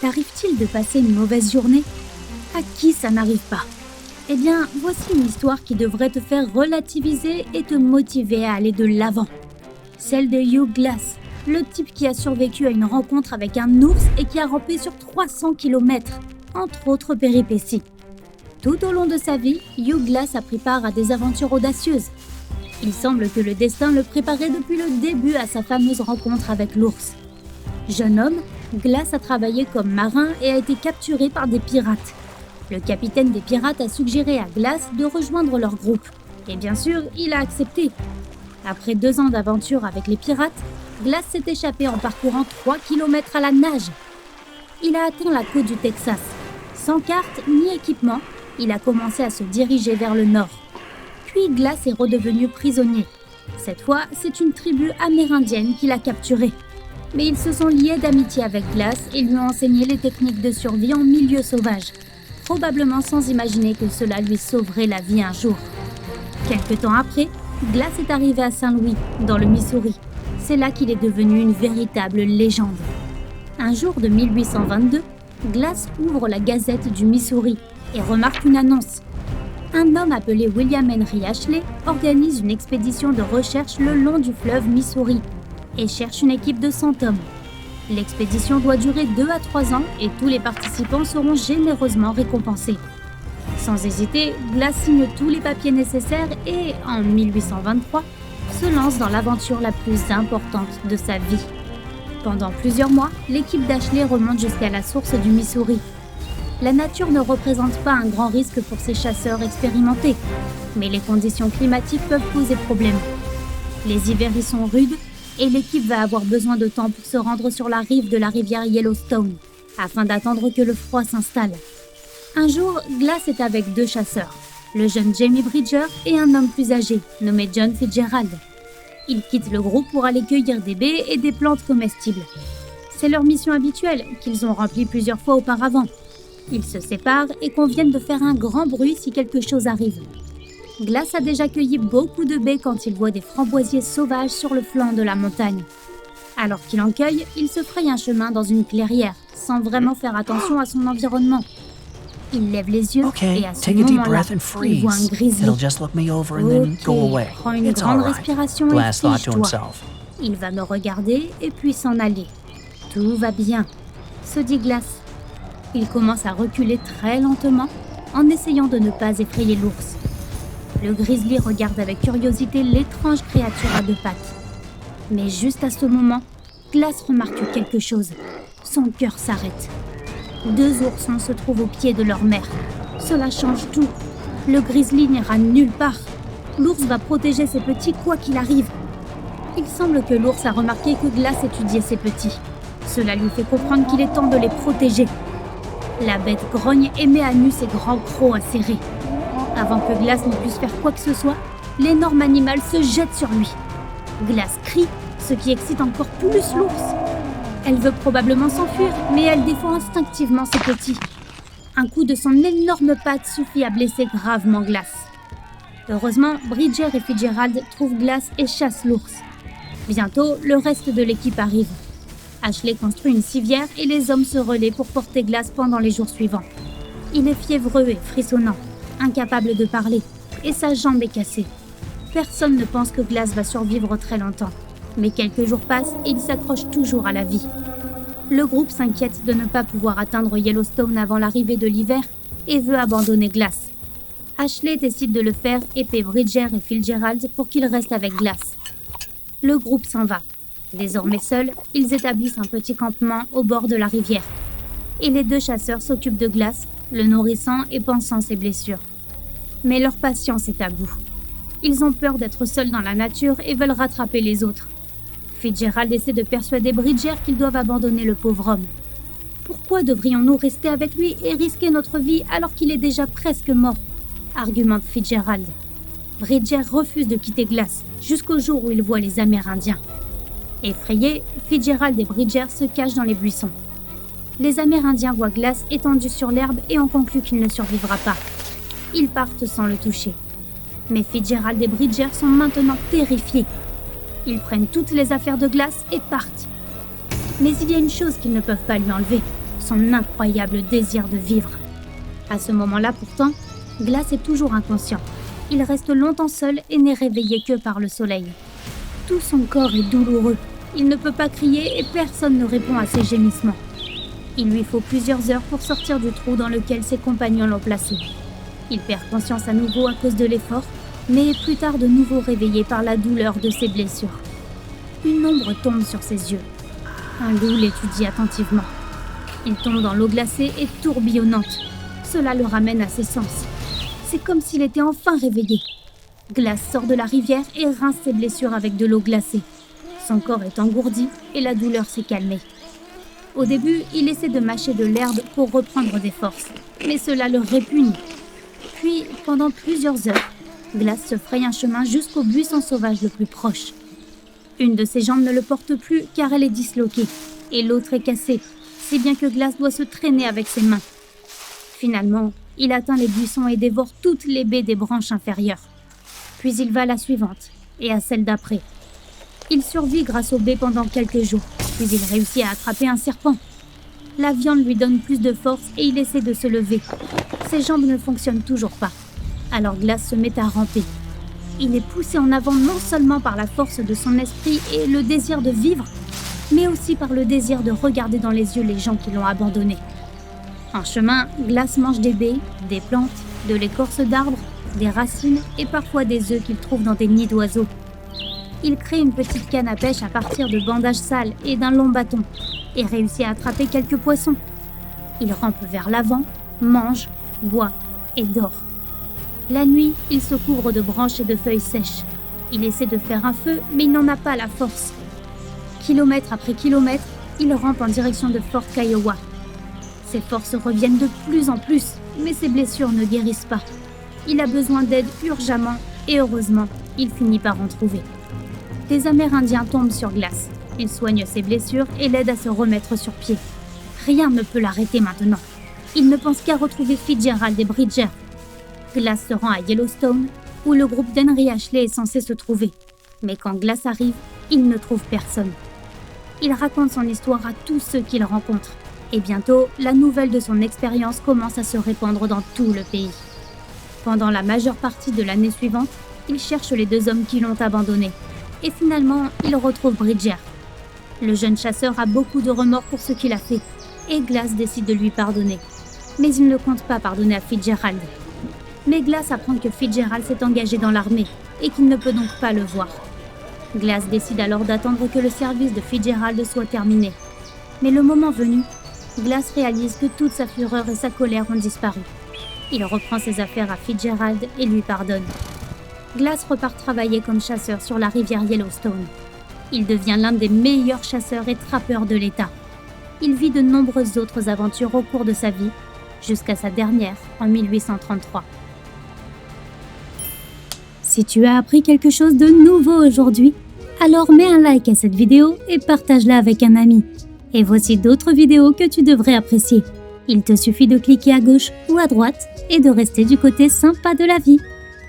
T'arrive-t-il de passer une mauvaise journée? À qui ça n'arrive pas? Eh bien, voici une histoire qui devrait te faire relativiser et te motiver à aller de l'avant. Celle de Hugh Glass, le type qui a survécu à une rencontre avec un ours et qui a rampé sur 300 km, entre autres péripéties. Tout au long de sa vie, Hugh Glass a pris part à des aventures audacieuses. Il semble que le destin le préparait depuis le début à sa fameuse rencontre avec l'ours. Jeune homme, Glass a travaillé comme marin et a été capturé par des pirates. Le capitaine des pirates a suggéré à Glass de rejoindre leur groupe. Et bien sûr, il a accepté. Après 2 ans d'aventure avec les pirates, Glass s'est échappé en parcourant 3 km à la nage. Il a atteint la côte du Texas. Sans carte ni équipement, il a commencé à se diriger vers le nord. Puis Glass est redevenu prisonnier. Cette fois, c'est une tribu amérindienne qui l'a capturé. Mais ils se sont liés d'amitié avec Glass et lui ont enseigné les techniques de survie en milieu sauvage, probablement sans imaginer que cela lui sauverait la vie un jour. Quelque temps après, Glass est arrivé à Saint-Louis, dans le Missouri. C'est là qu'il est devenu une véritable légende. Un jour de 1822, Glass ouvre la Gazette du Missouri et remarque une annonce. Un homme appelé William Henry Ashley organise une expédition de recherche le long du fleuve Missouri et cherche une équipe de 100 hommes. L'expédition doit durer 2 à 3 ans et tous les participants seront généreusement récompensés. Sans hésiter, Glass signe tous les papiers nécessaires et, en 1823, se lance dans l'aventure la plus importante de sa vie. Pendant plusieurs mois, l'équipe d'Ashley remonte jusqu'à la source du Missouri. La nature ne représente pas un grand risque pour ces chasseurs expérimentés, mais les conditions climatiques peuvent poser problème. Les hivers y sont rudes et l'équipe va avoir besoin de temps pour se rendre sur la rive de la rivière Yellowstone, afin d'attendre que le froid s'installe. Un jour, Glass est avec 2 chasseurs, le jeune Jamie Bridger et un homme plus âgé, nommé John Fitzgerald. Ils quittent le groupe pour aller cueillir des baies et des plantes comestibles. C'est leur mission habituelle, qu'ils ont remplie plusieurs fois auparavant. Ils se séparent et conviennent de faire un grand bruit si quelque chose arrive. Glass a déjà cueilli beaucoup de baies quand il voit des framboisiers sauvages sur le flanc de la montagne. Alors qu'il en cueille, il se fraye un chemin dans une clairière, sans vraiment faire attention à son environnement. Il lève les yeux et à ce moment-là, il voit un grizzly. Prend une grande respiration et fiche-toi. Il va me regarder et puis s'en aller. Tout va bien, se dit Glass. Il commence à reculer très lentement en essayant de ne pas effrayer l'ours. Le grizzly regarde avec curiosité l'étrange créature à 2 pattes. Mais juste à ce moment, Glass remarque quelque chose. Son cœur s'arrête. 2 oursons se trouvent au pied de leur mère. Cela change tout. Le grizzly n'ira nulle part. L'ours va protéger ses petits quoi qu'il arrive. Il semble que l'ours a remarqué que Glass étudiait ses petits. Cela lui fait comprendre qu'il est temps de les protéger. La bête grogne et met à nu ses grands crocs acérés. Avant que Glass ne puisse faire quoi que ce soit, l'énorme animal se jette sur lui. Glass crie, ce qui excite encore plus l'ours. Elle veut probablement s'enfuir, mais elle défend instinctivement ses petits. Un coup de son énorme patte suffit à blesser gravement Glass. Heureusement, Bridger et Fitzgerald trouvent Glass et chassent l'ours. Bientôt, le reste de l'équipe arrive. Ashley construit une civière et les hommes se relaient pour porter Glass pendant les jours suivants. Il est fiévreux et frissonnant, incapable de parler, et sa jambe est cassée. Personne ne pense que Glass va survivre très longtemps, mais quelques jours passent et il s'accroche toujours à la vie. Le groupe s'inquiète de ne pas pouvoir atteindre Yellowstone avant l'arrivée de l'hiver et veut abandonner Glass. Ashley décide de le faire et paie Bridger et Fitzgerald pour qu'ils restent avec Glass. Le groupe s'en va. Désormais seuls, ils établissent un petit campement au bord de la rivière. Et les 2 chasseurs s'occupent de Glass, le nourrissant et pansant ses blessures. Mais leur patience est à bout. Ils ont peur d'être seuls dans la nature et veulent rattraper les autres. Fitzgerald essaie de persuader Bridger qu'ils doivent abandonner le pauvre homme. Pourquoi devrions-nous rester avec lui et risquer notre vie alors qu'il est déjà presque mort? Argumente Fitzgerald. Bridger refuse de quitter Glass jusqu'au jour où il voit les Amérindiens. Effrayés, Fitzgerald et Bridger se cachent dans les buissons. Les Amérindiens voient Glass étendu sur l'herbe et en concluent qu'il ne survivra pas. Ils partent sans le toucher. Mais Fitzgerald et Bridger sont maintenant terrifiés. Ils prennent toutes les affaires de Glass et partent. Mais il y a une chose qu'ils ne peuvent pas lui enlever, son incroyable désir de vivre. À ce moment-là pourtant, Glass est toujours inconscient. Il reste longtemps seul et n'est réveillé que par le soleil. Tout son corps est douloureux. Il ne peut pas crier et personne ne répond à ses gémissements. Il lui faut plusieurs heures pour sortir du trou dans lequel ses compagnons l'ont placé. Il perd conscience à nouveau à cause de l'effort, mais est plus tard de nouveau réveillé par la douleur de ses blessures. Une ombre tombe sur ses yeux. Un loup l'étudie attentivement. Il tombe dans l'eau glacée et tourbillonnante. Cela le ramène à ses sens. C'est comme s'il était enfin réveillé. Glass sort de la rivière et rince ses blessures avec de l'eau glacée. Son corps est engourdi et la douleur s'est calmée. Au début, il essaie de mâcher de l'herbe pour reprendre des forces, mais cela le répugne. Puis, pendant plusieurs heures, Glass se fraye un chemin jusqu'au buisson sauvage le plus proche. Une de ses jambes ne le porte plus car elle est disloquée, et l'autre est cassée, si bien que Glass doit se traîner avec ses mains. Finalement, il atteint les buissons et dévore toutes les baies des branches inférieures. Puis il va à la suivante, et à celle d'après. Il survit grâce aux baies pendant quelques jours, puis il réussit à attraper un serpent. La viande lui donne plus de force et il essaie de se lever. Ses jambes ne fonctionnent toujours pas. Alors Glass se met à ramper. Il est poussé en avant non seulement par la force de son esprit et le désir de vivre, mais aussi par le désir de regarder dans les yeux les gens qui l'ont abandonné. En chemin, Glass mange des baies, des plantes, de l'écorce d'arbres, des racines et parfois des œufs qu'il trouve dans des nids d'oiseaux. Il crée une petite canne à pêche à partir de bandages sales et d'un long bâton et réussit à attraper quelques poissons. Il rampe vers l'avant, mange, boit et dort. La nuit, il se couvre de branches et de feuilles sèches. Il essaie de faire un feu, mais il n'en a pas la force. Kilomètre après kilomètre, il rampe en direction de Fort Kiowa. Ses forces reviennent de plus en plus, mais ses blessures ne guérissent pas. Il a besoin d'aide urgemment et heureusement, il finit par en trouver. Des Amérindiens tombent sur Glass. Ils soignent ses blessures et l'aident à se remettre sur pied. Rien ne peut l'arrêter maintenant. Il ne pense qu'à retrouver Fitzgerald et Bridger. Glass se rend à Yellowstone, où le groupe d'Henry Ashley est censé se trouver. Mais quand Glass arrive, il ne trouve personne. Il raconte son histoire à tous ceux qu'il rencontre. Et bientôt, la nouvelle de son expérience commence à se répandre dans tout le pays. Pendant la majeure partie de l'année suivante, il cherche les deux hommes qui l'ont abandonné. Et finalement, il retrouve Bridger. Le jeune chasseur a beaucoup de remords pour ce qu'il a fait, et Glass décide de lui pardonner. Mais il ne compte pas pardonner à Fitzgerald. Mais Glass apprend que Fitzgerald s'est engagé dans l'armée, et qu'il ne peut donc pas le voir. Glass décide alors d'attendre que le service de Fitzgerald soit terminé. Mais le moment venu, Glass réalise que toute sa fureur et sa colère ont disparu. Il reprend ses affaires à Fitzgerald et lui pardonne. Glass repart travailler comme chasseur sur la rivière Yellowstone. Il devient l'un des meilleurs chasseurs et trappeurs de l'État. Il vit de nombreuses autres aventures au cours de sa vie, jusqu'à sa dernière en 1833. Si tu as appris quelque chose de nouveau aujourd'hui, alors mets un like à cette vidéo et partage-la avec un ami. Et voici d'autres vidéos que tu devrais apprécier. Il te suffit de cliquer à gauche ou à droite et de rester du côté sympa de la vie.